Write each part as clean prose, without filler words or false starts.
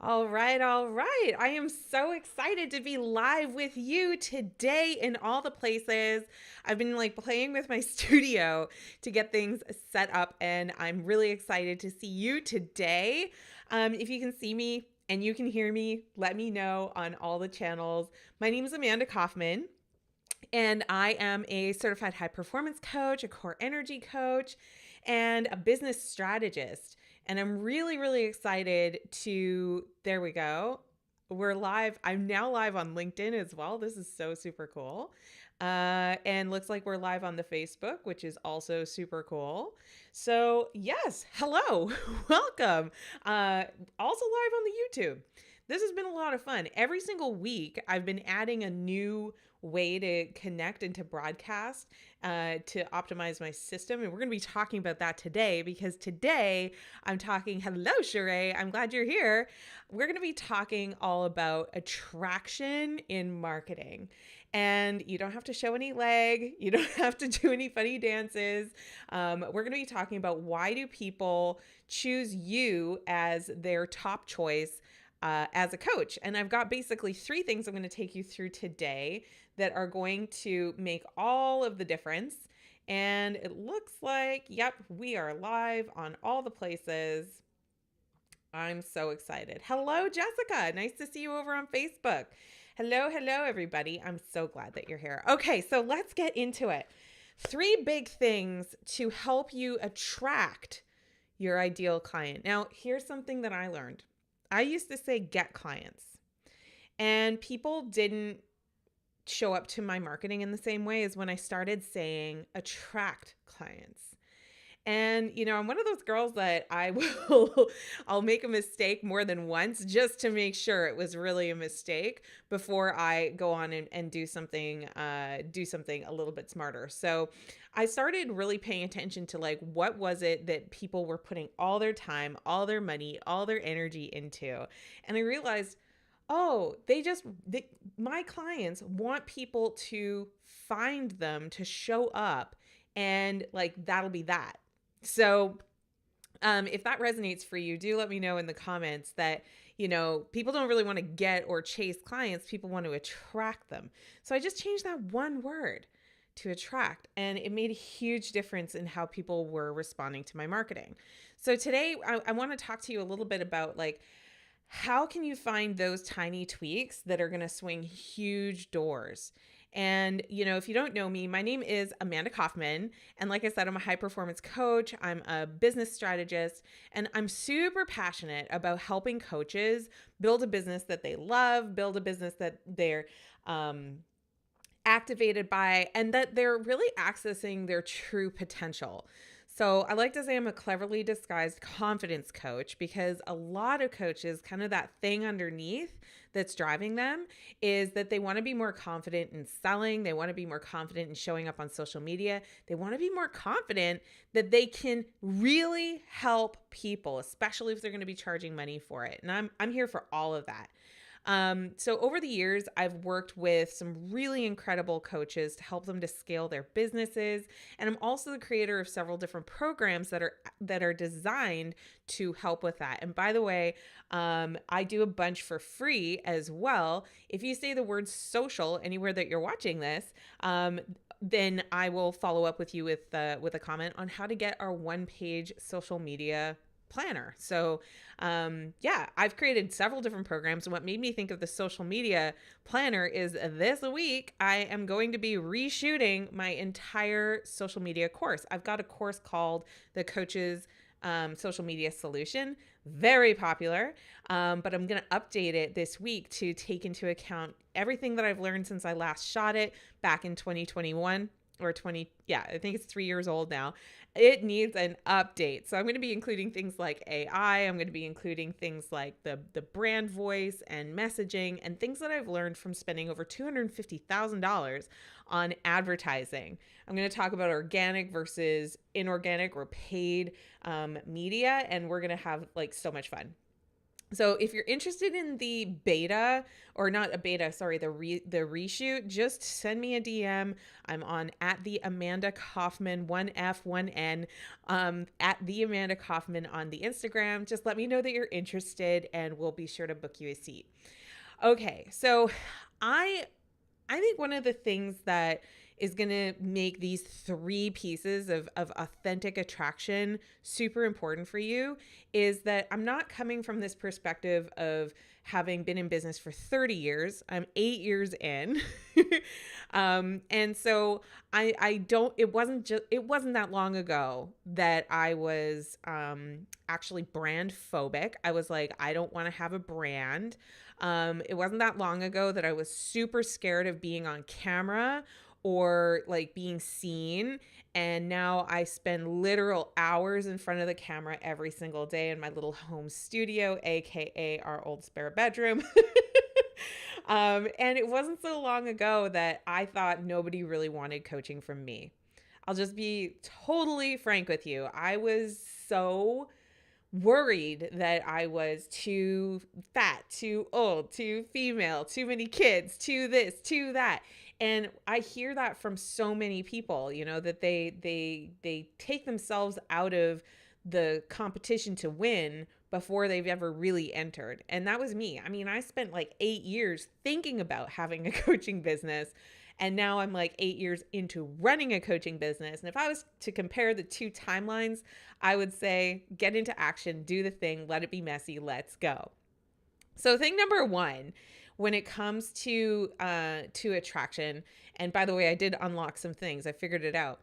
All right, all right. I am so excited to be live with you today in all the places. I've been playing with my studio to get things set up, and I'm really excited to see you today. If you can see me and you can hear me, let me know on all the channels. My name is Amanda Kaufman, and I am a certified high performance coach, a core energy coach, and a business strategist. And I'm really, really excited to, there we go. We're live. I'm now live on LinkedIn as well. This is so super cool. And looks like we're live on the Facebook, which is also super cool. So, yes, hello, welcome. Also live on the YouTube. This has been a lot of fun. Every single week, I've been adding a new way to connect and to broadcast to optimize my system. And we're going to be talking about that today because today I'm talking, hello, Sheree. I'm glad you're here. We're going to be talking all about attraction in marketing. And you don't have to show any leg. You don't have to do any funny dances. We're going to be talking about why do people choose you as their top choice as a coach. And I've got basically three things I'm going to take you through today that are going to make all of the difference. And it looks like, yep, we are live on all the places. I'm so excited. Hello, Jessica. Nice to see you over on Facebook. Hello, hello, everybody. I'm so glad that you're here. Okay, so let's get into it. Three big things to help you attract your ideal client. Now, here's something that I learned. I used to say get clients, and people didn't show up to my marketing in the same way as when I started saying attract clients. And, I'm one of those girls that I'll make a mistake more than once just to make sure it was really a mistake before I go on and do something a little bit smarter. So I started really paying attention to what was it that people were putting all their time, all their money, all their energy into. And I realized, oh, my clients want people to find them, to show up, and that'll be that. So if that resonates for you, do let me know in the comments that, people don't really want to get or chase clients. People want to attract them. So I just changed that one word to attract, and it made a huge difference in how people were responding to my marketing. So today I want to talk to you a little bit about how can you find those tiny tweaks that are going to swing huge doors? And, if you don't know me, my name is Amanda Kaufman. And like I said, I'm a high performance coach. I'm a business strategist, and I'm super passionate about helping coaches build a business that they love, build a business that they're activated by, and that they're really accessing their true potential. So I like to say I'm a cleverly disguised confidence coach, because a lot of coaches, kind of that thing underneath that's driving them is that they want to be more confident in selling. They want to be more confident in showing up on social media. They want to be more confident that they can really help people, especially if they're going to be charging money for it. And I'm here for all of that. So over the years, I've worked with some really incredible coaches to help them to scale their businesses. And I'm also the creator of several different programs that are designed to help with that. And by the way, I do a bunch for free as well. If you say the word social anywhere that you're watching this, then I will follow up with you with a comment on how to get our one-page social media planner. So I've created several different programs. And what made me think of the social media planner is this week, I am going to be reshooting my entire social media course. I've got a course called the Coach's Social Media Solution, very popular, but I'm going to update it this week to take into account everything that I've learned since I last shot it back in 2021. Or 20, I think it's 3 years old now. It needs an update. So I'm going to be including things like AI. I'm going to be including things like the brand voice and messaging and things that I've learned from spending over $250,000 on advertising. I'm going to talk about organic versus inorganic or paid media, and we're going to have so much fun. So if you're interested in the beta, or not a beta, sorry, the reshoot, just send me a DM. I'm on at the Amanda Kaufman, 1F1N, at the Amanda Kaufman on the Instagram. Just let me know that you're interested, and we'll be sure to book you a seat. Okay, so I I think one of the things that is going to make these three pieces of authentic attraction super important for you is that I'm not coming from this perspective of having been in business for 30 years. I'm 8 years in. And so I don't, it wasn't that long ago that I was actually brand phobic. I was like, I don't want to have a brand. It wasn't that long ago that I was super scared of being on camera or like being seen. And now I spend literal hours in front of the camera every single day in my little home studio, AKA our old spare bedroom. And it wasn't so long ago that I thought nobody really wanted coaching from me. I'll just be totally frank with you. I was so worried that I was too fat, too old, too female, too many kids, too this, too that. And I hear that from so many people, you know, that they take themselves out of the competition to win before they've ever really entered. And that was me. I mean, I spent like 8 years thinking about having a coaching business, and now I'm like 8 years into running a coaching business. And if I was to compare the two timelines, I would say get into action, do the thing, let it be messy, let's go. So thing number one, when it comes to attraction, and by the way, I did unlock some things. I figured it out.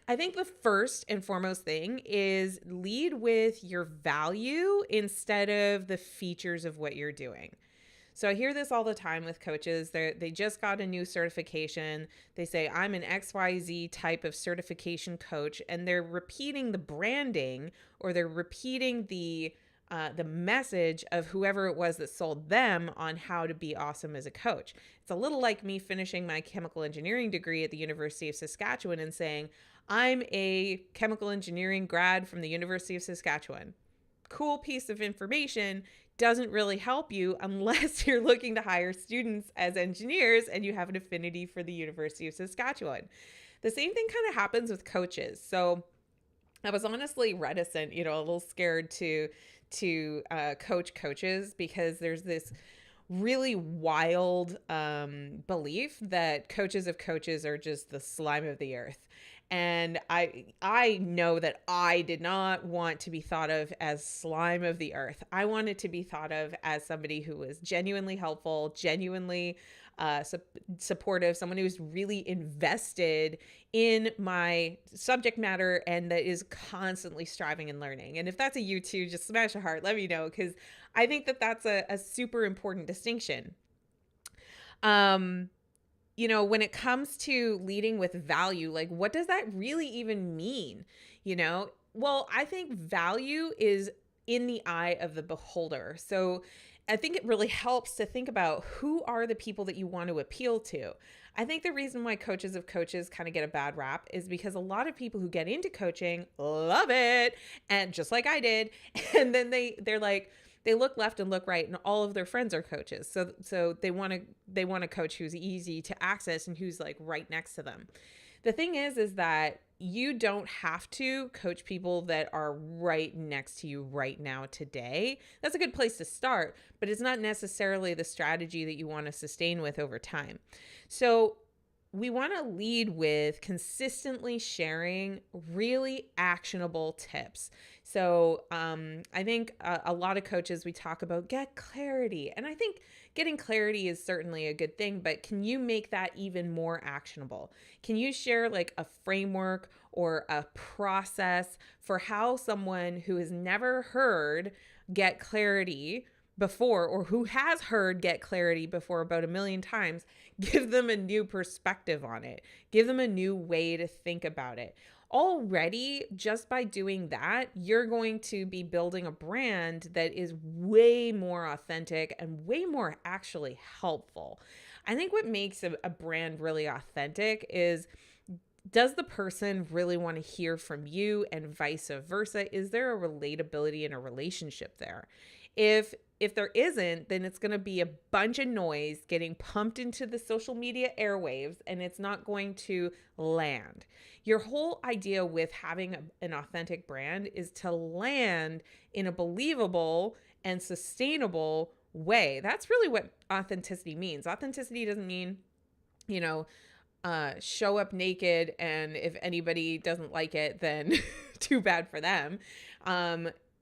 I think the first and foremost thing is lead with your value instead of the features of what you're doing. So I hear this all the time with coaches. They just got a new certification. They say, I'm an XYZ type of certification coach, and they're repeating the branding, or they're repeating the message of whoever it was that sold them on how to be awesome as a coach. It's a little like me finishing my chemical engineering degree at the University of Saskatchewan and saying, I'm a chemical engineering grad from the University of Saskatchewan. Cool piece of information, doesn't really help you unless you're looking to hire students as engineers and you have an affinity for the University of Saskatchewan. The same thing kind of happens with coaches. So I was honestly reticent, you know, a little scared to coach coaches, because there's this really wild belief that coaches of coaches are just the slime of the earth. And I know that I did not want to be thought of as slime of the earth. I wanted to be thought of as somebody who was genuinely helpful, genuinely supportive, someone who's really invested in my subject matter and that is constantly striving and learning. And if that's a you too, just smash a heart, let me know, because I think that that's a super important distinction. You know, when it comes to leading with value, like what does that really even mean? You know, well, I think value is in the eye of the beholder. So I think it really helps to think about who are the people that you want to appeal to. I think the reason why coaches of coaches kind of get a bad rap is because a lot of people who get into coaching love it, and just like I did, and then they're like, they look left and look right, and all of their friends are coaches. So they want a coach who's easy to access and who's like right next to them. The thing is that you don't have to coach people that are right next to you right now today. That's a good place to start, but it's not necessarily the strategy that you want to sustain with over time. So we want to lead with consistently sharing really actionable tips. So I think a lot of coaches, we talk about get clarity. And I think getting clarity is certainly a good thing, but can you make that even more actionable? Can you share like a framework or a process for how someone who has never heard get clarity before, or who has heard get clarity before about 1,000,000 times, give them a new perspective on it, give them a new way to think about it? Already, just by doing that, you're going to be building a brand that is way more authentic and way more actually helpful. I think what makes a brand really authentic is, does the person really want to hear from you, and vice versa? Is there a relatability in a relationship there? If there isn't, then it's going to be a bunch of noise getting pumped into the social media airwaves, and it's not going to land. Your whole idea with having an authentic brand is to land in a believable and sustainable way. That's really what authenticity means. Authenticity doesn't mean, you know, show up naked, and if anybody doesn't like it, then too bad for them.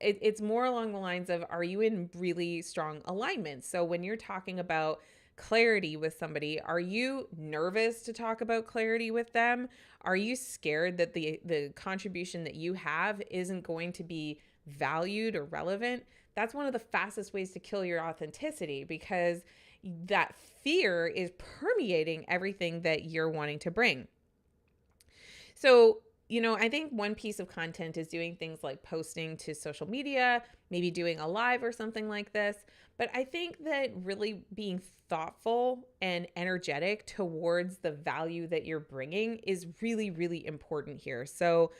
It's more along the lines of, are you in really strong alignment? So when you're talking about clarity with somebody, are you nervous to talk about clarity with them? Are you scared that the contribution that you have isn't going to be valued or relevant? That's one of the fastest ways to kill your authenticity, because that fear is permeating everything that you're wanting to bring. So, I think one piece of content is doing things like posting to social media, maybe doing a live or something like this. But I think that really being thoughtful and energetic towards the value that you're bringing is really, really important here. So,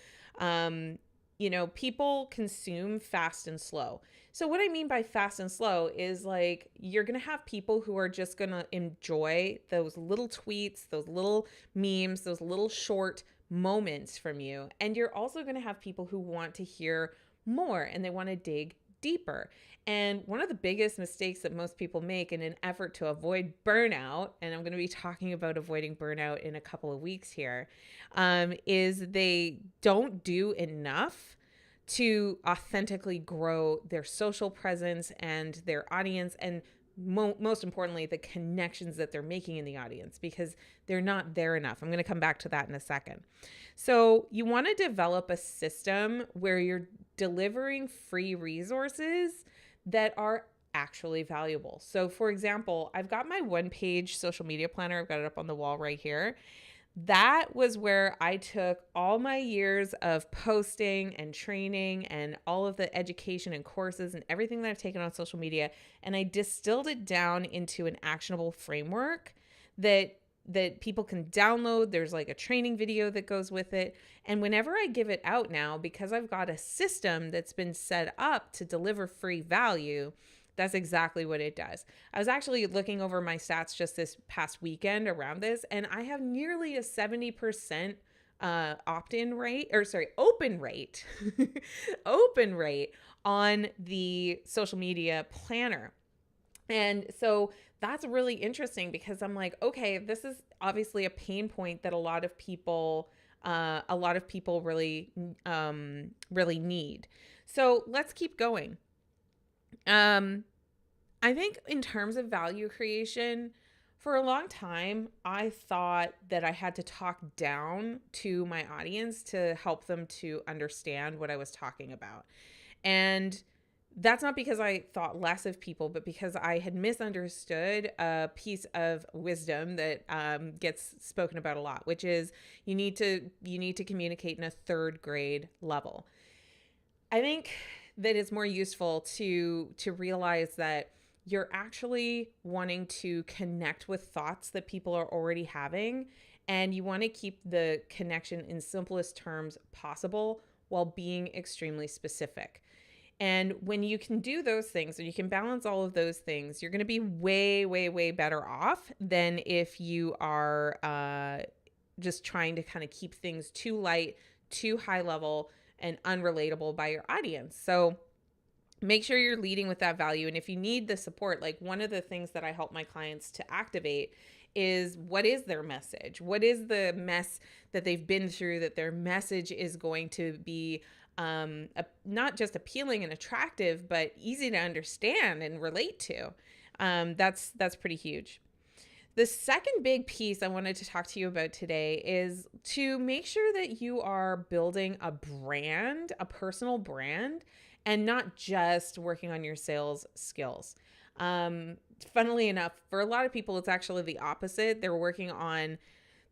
people consume fast and slow. So what I mean by fast and slow is, like, you're going to have people who are just going to enjoy those little tweets, those little memes, those little short moments from you. And you're also going to have people who want to hear more and they want to dig deeper. And one of the biggest mistakes that most people make in an effort to avoid burnout, and I'm going to be talking about avoiding burnout in a couple of weeks here, is they don't do enough to authentically grow their social presence and their audience, and most importantly, the connections that they're making in the audience, because they're not there enough. I'm going to come back to that in a second. So you want to develop a system where you're delivering free resources that are actually valuable. So for example, I've got my one-page social media planner. I've got it up on the wall right here. That was where I took all my years of posting and training and all of the education and courses and everything that I've taken on social media, and I distilled it down into an actionable framework that people can download. There's like a training video that goes with it. And whenever I give it out now, because I've got a system that's been set up to deliver free value, that's exactly what it does. I was actually looking over my stats just this past weekend around this, and I have nearly a 70% open rate, open rate on the social media planner. And so that's really interesting, because I'm like, okay, this is obviously a pain point that a lot of people really, really need. So let's keep going. I think in terms of value creation, for a long time, I thought that I had to talk down to my audience to help them to understand what I was talking about. And that's not because I thought less of people, but because I had misunderstood a piece of wisdom that gets spoken about a lot, which is you need to communicate in a third grade level. I think that it's more useful to realize that you're actually wanting to connect with thoughts that people are already having, and you want to keep the connection in simplest terms possible while being extremely specific. And when you can do those things, and you can balance all of those things, you're going to be way, way, way better off than if you are just trying to kind of keep things too light, too high level, and unrelatable by your audience. So make sure you're leading with that value. And if you need the support, like, one of the things that I help my clients to activate is, what is their message? What is the mess that they've been through, that their message is going to be not just appealing and attractive, but easy to understand and relate to. That's pretty huge. The second big piece I wanted to talk to you about today is to make sure that you are building a brand, a personal brand, and not just working on your sales skills. Funnily enough, for a lot of people, it's actually the opposite. They're working on,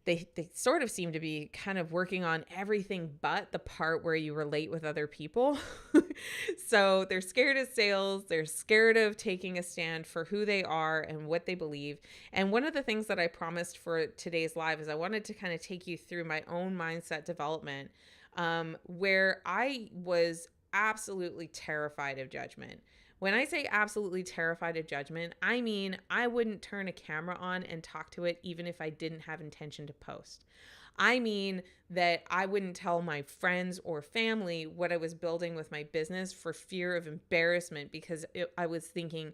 they sort of seem to be kind of working on everything but the part where you relate with other people. So they're scared of sales. They're scared of taking a stand for who they are and what they believe. And one of the things that I promised for today's live is I wanted to kind of take you through my own mindset development, where I was absolutely terrified of judgment. When I say absolutely terrified of judgment, I mean I wouldn't turn a camera on and talk to it even if I didn't have intention to post. I mean that I wouldn't tell my friends or family what I was building with my business for fear of embarrassment, because I was thinking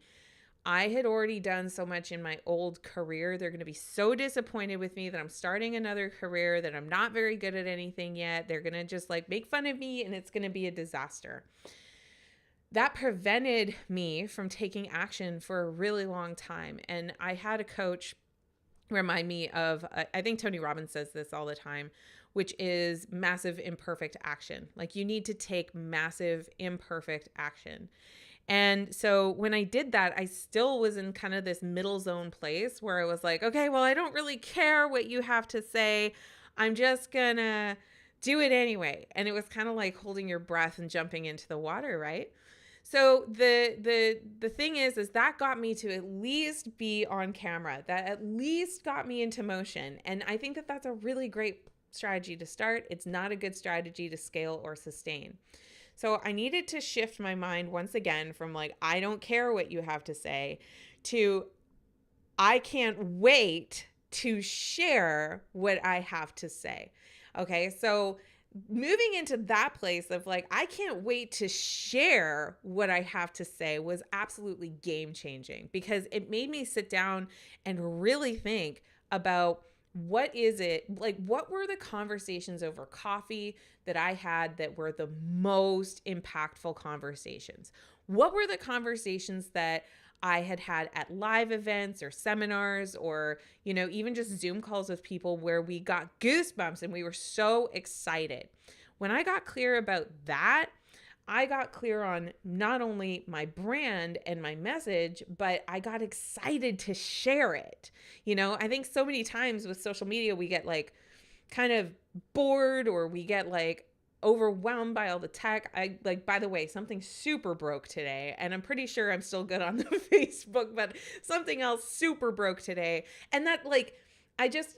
I had already done so much in my old career. They're going to be so disappointed with me that I'm starting another career, that I'm not very good at anything yet. They're going to just like make fun of me and it's going to be a disaster. That prevented me from taking action for a really long time. And I had a coach remind me of, I think Tony Robbins says this all the time, which is massive imperfect action. Like you need to take massive imperfect action. And so when I did that, I still was in kind of this middle zone place where I was like, okay, well, I don't really care what you have to say. I'm just gonna do it anyway. And it was kind of like holding your breath and jumping into the water, right? So the thing is that got me to at least be on camera. That at least got me into motion. And I think that that's a really great strategy to start. It's not a good strategy to scale or sustain. So I needed to shift my mind once again from like, I don't care what you have to say, to I can't wait to share what I have to say. Okay, so moving into that place of like, I can't wait to share what I have to say was absolutely game changing, because it made me sit down and really think about what is it like, what were the conversations over coffee that I had that were the most impactful conversations? What were the conversations that I had had at live events or seminars, or, you know, even just Zoom calls with people where we got goosebumps and we were so excited? When I got clear about that, I got clear on not only my brand and my message, but I got excited to share it. You know, I think so many times with social media, we get like kind of bored, or we get like overwhelmed by all the tech. I like, by the way, something super broke today, and I'm pretty sure I'm still good on the Facebook, but something else super broke today. And that, like, I just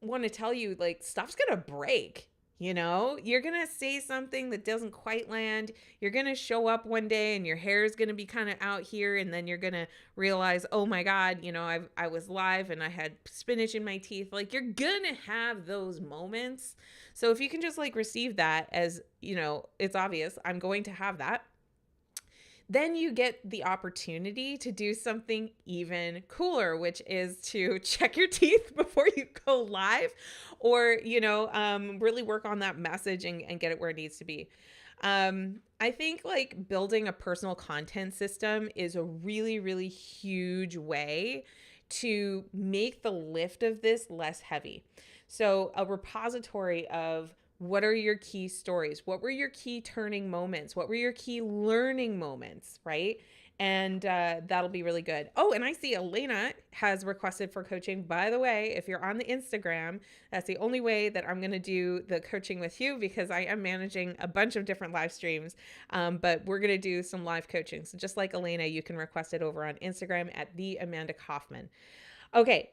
want to tell you, like, stuff's gonna break. You know, you're going to say something that doesn't quite land. You're going to show up one day and your hair is going to be kind of out here. And then you're going to realize, oh my God, you know, I was live and I had spinach in my teeth. Like, you're going to have those moments. So if you can just like receive that as, you know, it's obvious, I'm going to have that. Then you get the opportunity to do something even cooler, which is to check your teeth before you go live, or, you know, really work on that message and get it where it needs to be. I think like building a personal content system is a really, really huge way to make the lift of this less heavy. So a repository of, what are your key stories? What were your key turning moments? What were your key learning moments, right? And that'll be really good. Oh, and I see Elena has requested for coaching. By the way, if you're on the Instagram, that's the only way that I'm going to do the coaching with you, because I am managing a bunch of different live streams. But we're going to do some live coaching. So just like Elena, you can request it over on Instagram at the Amanda Kaufman. Okay.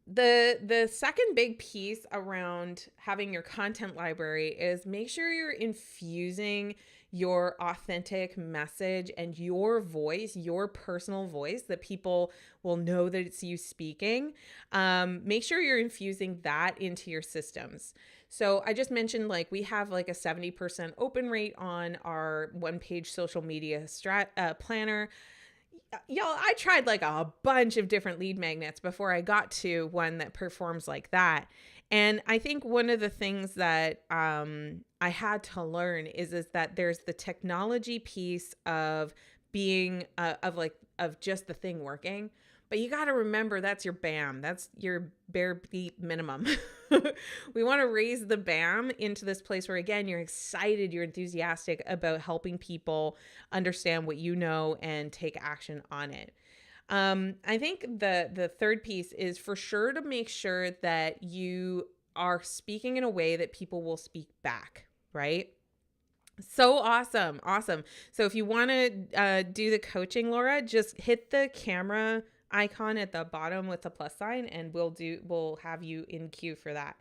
The second big piece around having your content library is make sure you're infusing your authentic message and your voice, your personal voice, that people will know that it's you speaking. Make sure you're infusing that into your systems. So I just mentioned, like, we have like a 70% open rate on our one-page social media planner. Y'all, I tried like a bunch of different lead magnets before I got to one that performs like that. And I think one of the things that I had to learn is that there's the technology piece of being of just the thing working. But you got to remember, that's your BAM. That's your bare beat minimum. We want to raise the BAM into this place where, again, you're excited, you're enthusiastic about helping people understand what you know and take action on it. I think the third piece is for sure to make sure that you are speaking in a way that people will speak back, right? So awesome. Awesome. So if you want to do the coaching, Laura, just hit the camera icon at the bottom with the plus sign, and we'll have you in queue for that.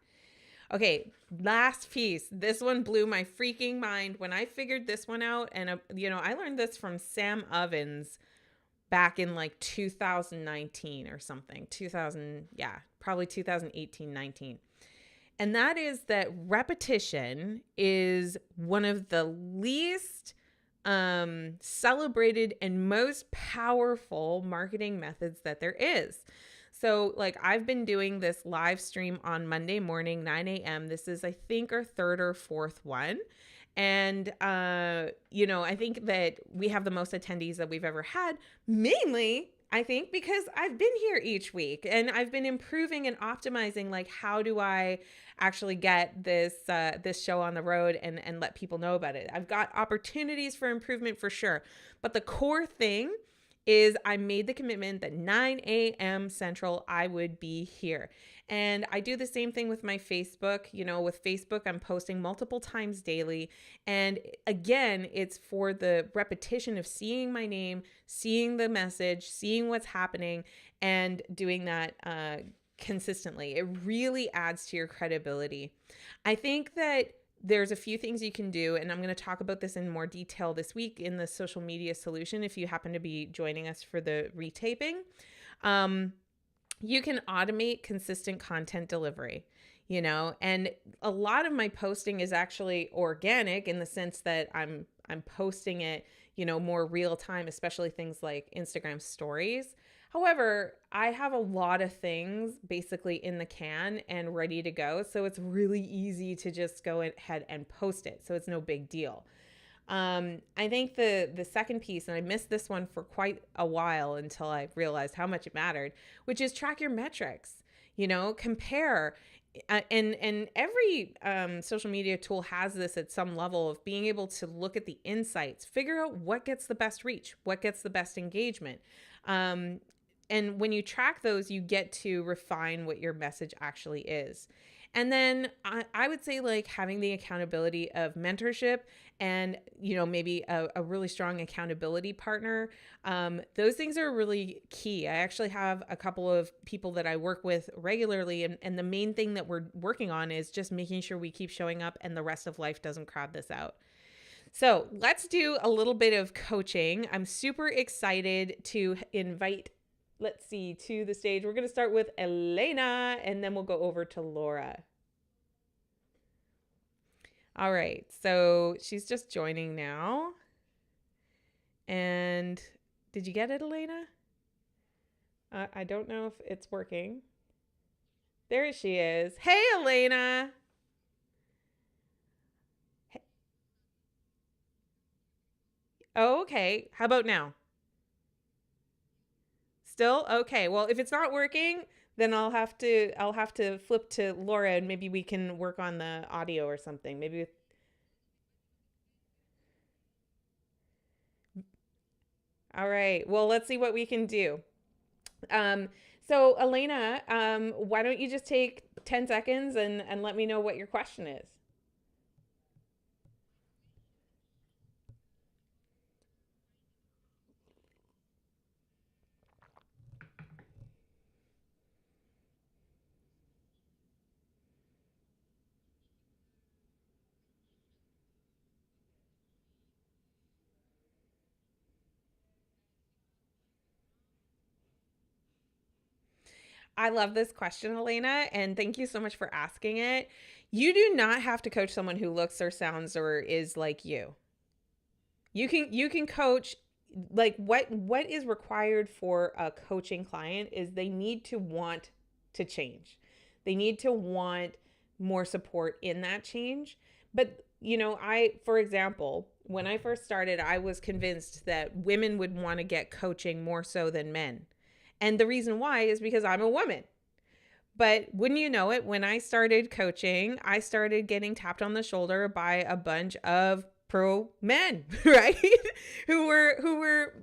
Okay, last piece. This one blew my freaking mind when I figured this one out. And, I learned this from Sam Ovens back in like 2019 or something. 2000, yeah, probably 2018, 19. And that is that repetition is one of the least celebrated and most powerful marketing methods that there is. So, like, I've been doing this live stream on Monday morning, 9 a.m. This is, I think, our third or fourth one. And, I think that we have the most attendees that we've ever had, mainly, I think, because I've been here each week and I've been improving and optimizing, like, how do I actually get this show on the road and let people know about it. I've got opportunities for improvement for sure. But the core thing is I made the commitment that 9 a.m. Central, I would be here. And I do the same thing with my Facebook. With Facebook, I'm posting multiple times daily. And again, it's for the repetition of seeing my name, seeing the message, seeing what's happening, and doing that consistently. It really adds to your credibility. I think that there's a few things you can do, and I'm going to talk about this in more detail this week in the social media solution if you happen to be joining us for the retaping. You can automate consistent content delivery, and a lot of my posting is actually organic in the sense that I'm posting it, more real time, especially things like Instagram stories. However, I have a lot of things basically in the can and ready to go. So it's really easy to just go ahead and post it. So it's no big deal. I think the second piece, and I missed this one for quite a while until I realized how much it mattered, which is track your metrics, compare. And every social media tool has this at some level of being able to look at the insights, figure out what gets the best reach, what gets the best engagement. And when you track those, you get to refine what your message actually is. And then I would say, like, having the accountability of mentorship and, maybe a really strong accountability partner. Those things are really key. I actually have a couple of people that I work with regularly. And the main thing that we're working on is just making sure we keep showing up and the rest of life doesn't crowd this out. So let's do a little bit of coaching. I'm super excited to invite to the stage. We're going to start with Elena, and then we'll go over to Laura. All right. So she's just joining now. And did you get it, Elena? I don't know if it's working. There she is. Hey, Elena. Oh, okay. How about now? Still? Okay. Well, if it's not working, then I'll have to flip to Laura and maybe we can work on the audio or something. Maybe. All right. Well, let's see what we can do. So Elena, why don't you just take 10 seconds and let me know what your question is? I love this question, Elena, and thank you so much for asking it. You do not have to coach someone who looks or sounds or is like you. You can coach, like, what is required for a coaching client is they need to want to change. They need to want more support in that change. But, for example, when I first started, I was convinced that women would want to get coaching more so than men. And the reason why is because I'm a woman. But wouldn't you know it, when I started coaching, I started getting tapped on the shoulder by a bunch of pro men, right? who were,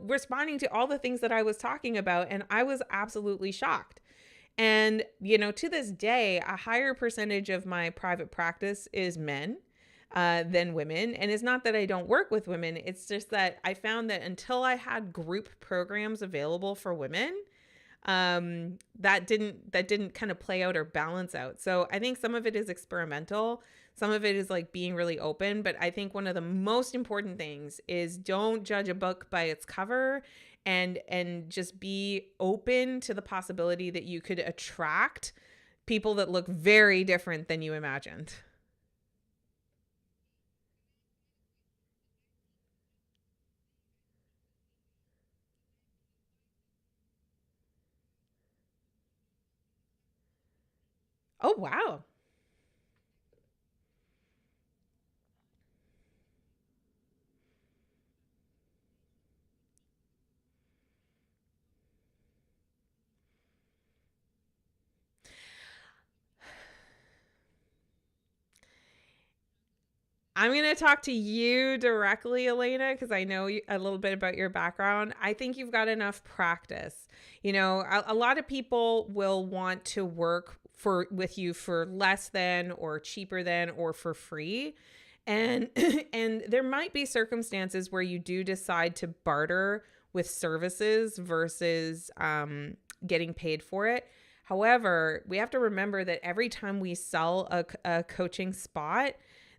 responding to all the things that I was talking about. And I was absolutely shocked. And, to this day, a higher percentage of my private practice is men than women. And it's not that I don't work with women. It's just that I found that until I had group programs available for women, that didn't kind of play out or balance out. So I think some of it is experimental. Some of it is like being really open. But I think one of the most important things is don't judge a book by its cover, and just be open to the possibility that you could attract people that look very different than you imagined. Oh, wow. I'm going to talk to you directly, Elena, because I know a little bit about your background. I think you've got enough practice. A lot of people will want to work with you for less than or cheaper than or for free. And and there might be circumstances where you do decide to barter with services versus getting paid for it. However, we have to remember that every time we sell a coaching spot,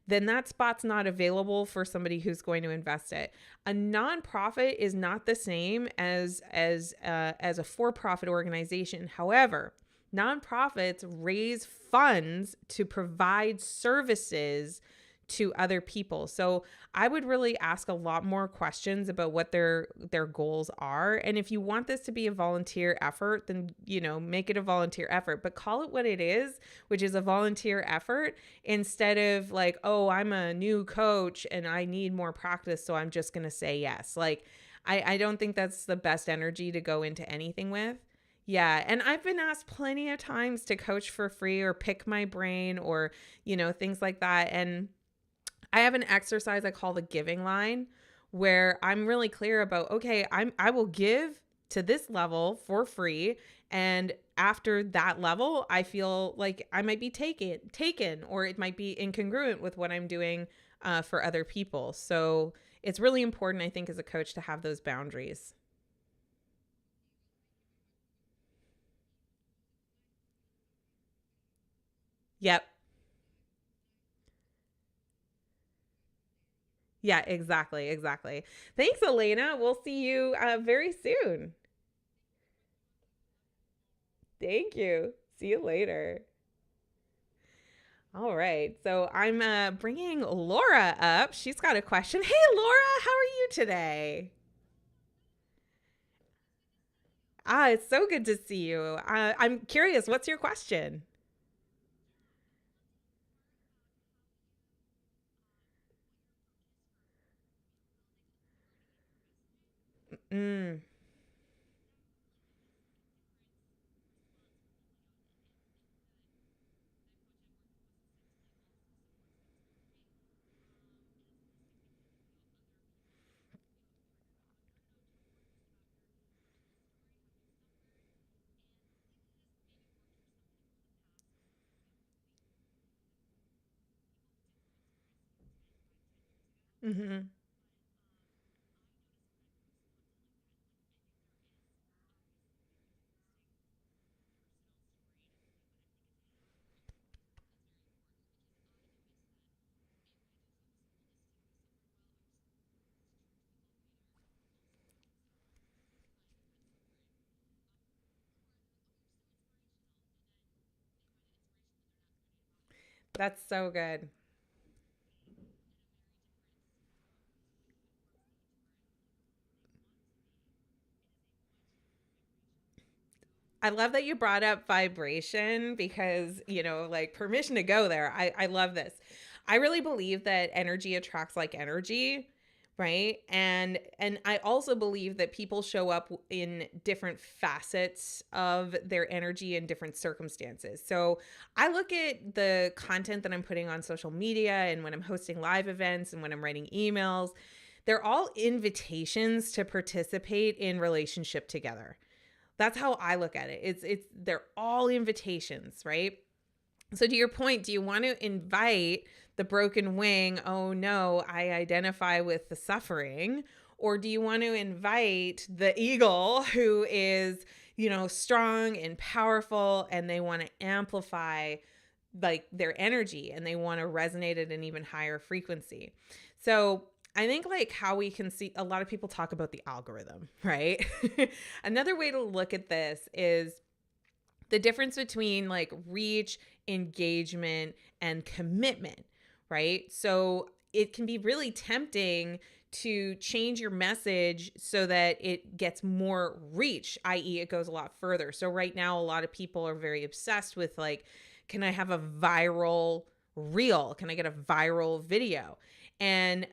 then that spot's not available for somebody who's going to invest it. A nonprofit is not the same as a for-profit organization. However, nonprofits raise funds to provide services to other people. So I would really ask a lot more questions about what their goals are. And if you want this to be a volunteer effort, then make it a volunteer effort, but call it what it is, which is a volunteer effort, instead of like, oh, I'm a new coach and I need more practice, so I'm just going to say yes. Like I don't think that's the best energy to go into anything with. Yeah. And I've been asked plenty of times to coach for free or pick my brain or, things like that. And I have an exercise I call the giving line, where I'm really clear about, okay, I will give to this level for free, and after that level, I feel like I might be taken, or it might be incongruent with what I'm doing for other people. So it's really important, I think, as a coach to have those boundaries. Yep. Yeah, exactly. Exactly. Thanks, Elena. We'll see you very soon. Thank you. See you later. All right. So I'm bringing Laura up. She's got a question. Hey, Laura, how are you today? It's so good to see you. I'm curious, what's your question? Mm, mm-hmm. That's so good. I love that you brought up vibration because, like permission to go there. I love this. I really believe that energy attracts like energy, right? And I also believe that people show up in different facets of their energy in different circumstances. So I look at the content that I'm putting on social media and when I'm hosting live events and when I'm writing emails, they're all invitations to participate in relationship together. That's how I look at it. It's they're all invitations, right? So to your point, do you want to invite the broken wing? Oh no, I identify with the suffering. Or do you want to invite the eagle who is, strong and powerful, and they want to amplify like their energy, and they want to resonate at an even higher frequency. So I think like how we can see, a lot of people talk about the algorithm, right? Another way to look at this is the difference between like reach, engagement, and commitment, right? So it can be really tempting to change your message so that it gets more reach, i.e., it goes a lot further. So right now, a lot of people are very obsessed with like, can I have a viral reel? Can I get a viral video? And,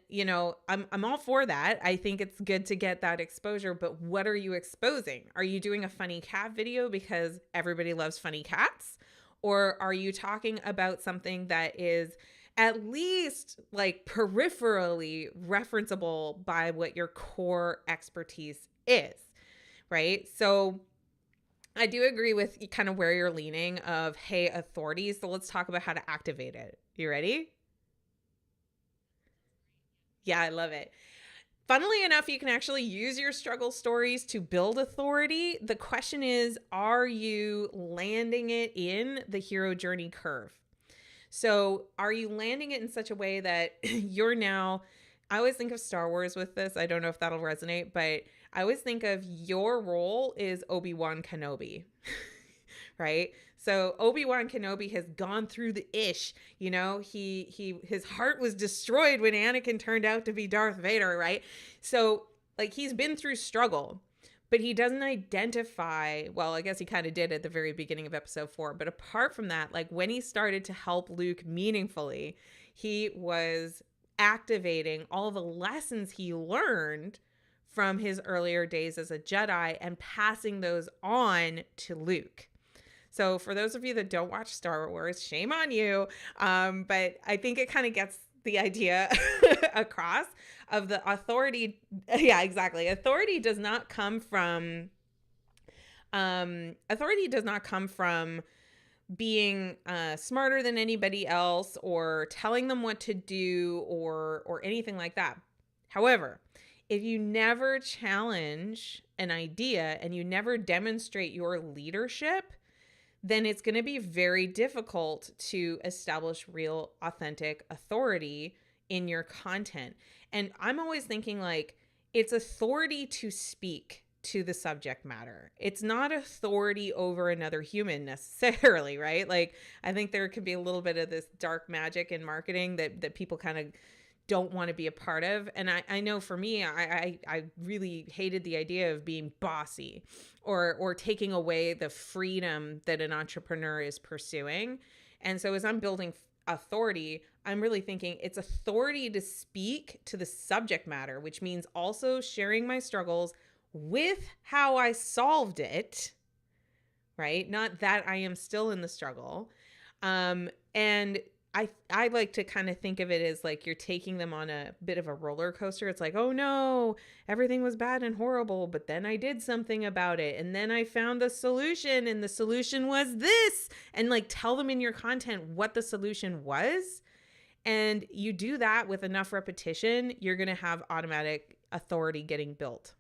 I'm all for that. I think it's good to get that exposure, but what are you exposing? Are you doing a funny cat video because everybody loves funny cats? Or are you talking about something that is at least like peripherally referenceable by what your core expertise is, right? So I do agree with kind of where you're leaning of, hey, authority. So let's talk about how to activate it. You ready? Yeah, I love it. Funnily enough, you can actually use your struggle stories to build authority. The question is, are you landing it in the hero journey curve? So are you landing it in such a way that you're now, I always think of Star Wars with this. I don't know if that'll resonate, but I always think of your role is Obi-Wan Kenobi, right? So Obi-Wan Kenobi has gone through the ish, his heart was destroyed when Anakin turned out to be Darth Vader, right? So like he's been through struggle, but he doesn't identify, well, I guess he kind of did at the very beginning of episode 4. But apart from that, like when he started to help Luke meaningfully, he was activating all the lessons he learned from his earlier days as a Jedi and passing those on to Luke. So for those of you that don't watch Star Wars, shame on you. But I think it kind of gets the idea across of the authority. Yeah, exactly. Authority does not come from being smarter than anybody else or telling them what to do or anything like that. However, if you never challenge an idea and you never demonstrate your leadership, then it's going to be very difficult to establish real, authentic authority in your content. And I'm always thinking like it's authority to speak to the subject matter. It's not authority over another human necessarily, right? Like I think there could be a little bit of this dark magic in marketing that people kind of don't want to be a part of. And I know for me, I really hated the idea of being bossy or taking away the freedom that an entrepreneur is pursuing. And so as I'm building authority, I'm really thinking it's authority to speak to the subject matter, which means also sharing my struggles with how I solved it, right? Not that I am still in the struggle. And I like to kind of think of it as like you're taking them on a bit of a roller coaster. It's like, oh no, everything was bad and horrible, but then I did something about it. And then I found the solution, and the solution was this. And like tell them in your content what the solution was. And you do that with enough repetition, you're going to have automatic authority getting built.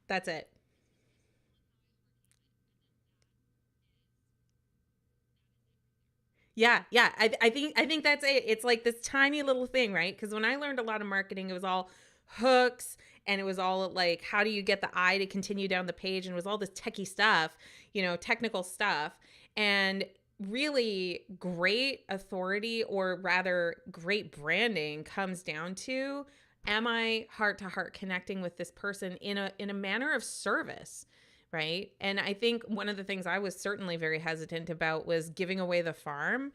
That's it. Yeah, yeah. I think that's it. It's like this tiny little thing, right? Because when I learned a lot of marketing, it was all hooks and it was all like how do you get the eye to continue down the page, and it was all this techie stuff, technical stuff. And really great authority, or rather great branding, comes down to, am I heart to heart connecting with this person in a manner of service? Right. And I think one of the things I was certainly very hesitant about was giving away the farm.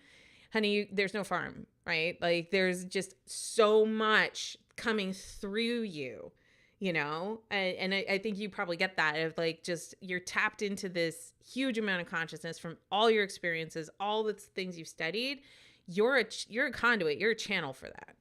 honey, there's no farm, right? Like there's just so much coming through you, you know? And I think you probably get that of like, just you're tapped into this huge amount of consciousness from all your experiences, all the things you've studied. You're a conduit, you're a channel for that.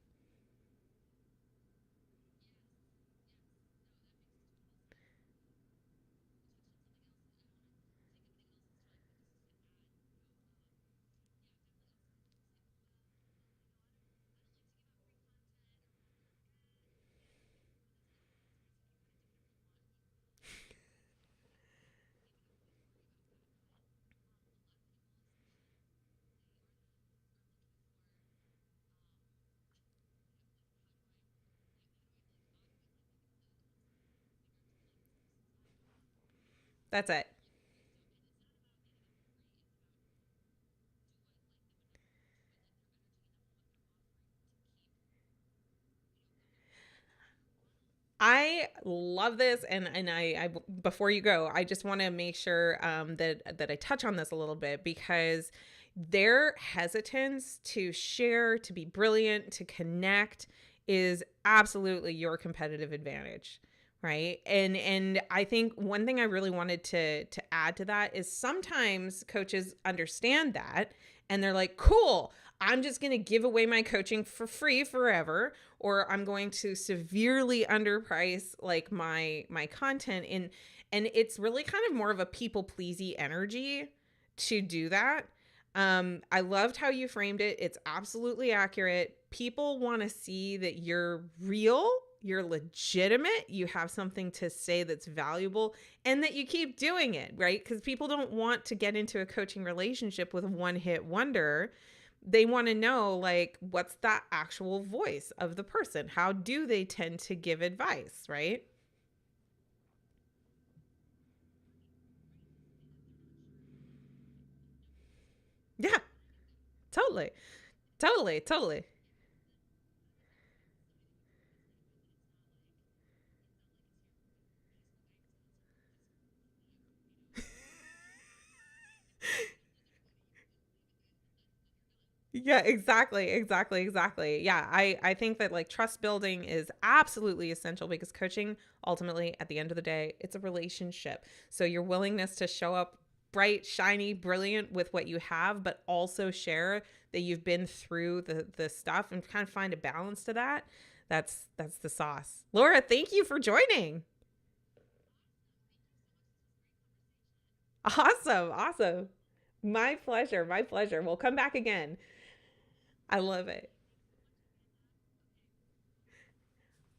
That's it. I love this, and I before you go, I just want to make sure that I touch on this a little bit, because their hesitance to share, to be brilliant, to connect is absolutely your competitive advantage, right? And I think one thing I really wanted to add to that is sometimes coaches understand that and they're like, "Cool, I'm just going to give away my coaching for free forever, or I'm going to severely underprice like my content." And it's really kind of more of a people pleasy energy to do that. I loved how you framed it. It's absolutely accurate. People want to see that you're real, you're legitimate, you have something to say that's valuable, and that you keep doing it, right? Because people don't want to get into a coaching relationship with a one-hit wonder. They want to know, like, what's that actual voice of the person? How do they tend to give advice, right? Yeah, totally. Totally, totally. Yeah, exactly, exactly, exactly. Yeah, I think that like trust building is absolutely essential, because coaching ultimately at the end of the day, it's a relationship. So your willingness to show up bright, shiny, brilliant with what you have, but also share that you've been through the stuff and kind of find a balance to that. That's the sauce. Laura, thank you for joining. Awesome, awesome. My pleasure, my pleasure. We'll come back again. I love it.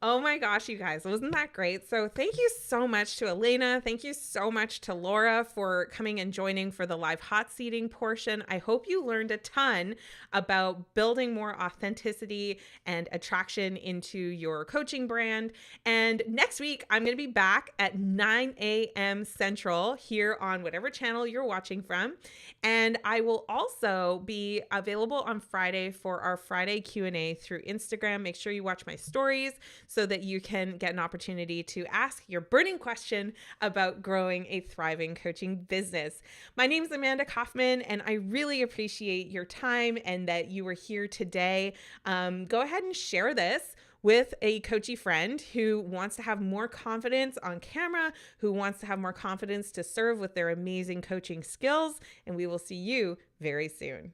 Oh my gosh, you guys, wasn't that great? So, thank you so much to Elena. Thank you so much to Laura for coming and joining for the live hot seating portion. I hope you learned a ton about building more authenticity and attraction into your coaching brand. And next week, I'm going to be back at 9 a.m. Central here on whatever channel you're watching from. And I will also be available on Friday for our Friday Q&A through Instagram. Make sure you watch my stories so that you can get an opportunity to ask your burning question about growing a thriving coaching business. My name is Amanda Kaufman, and I really appreciate your time and that you were here today. Go ahead and share this with a coachy friend who wants to have more confidence on camera, who wants to have more confidence to serve with their amazing coaching skills, and we will see you very soon.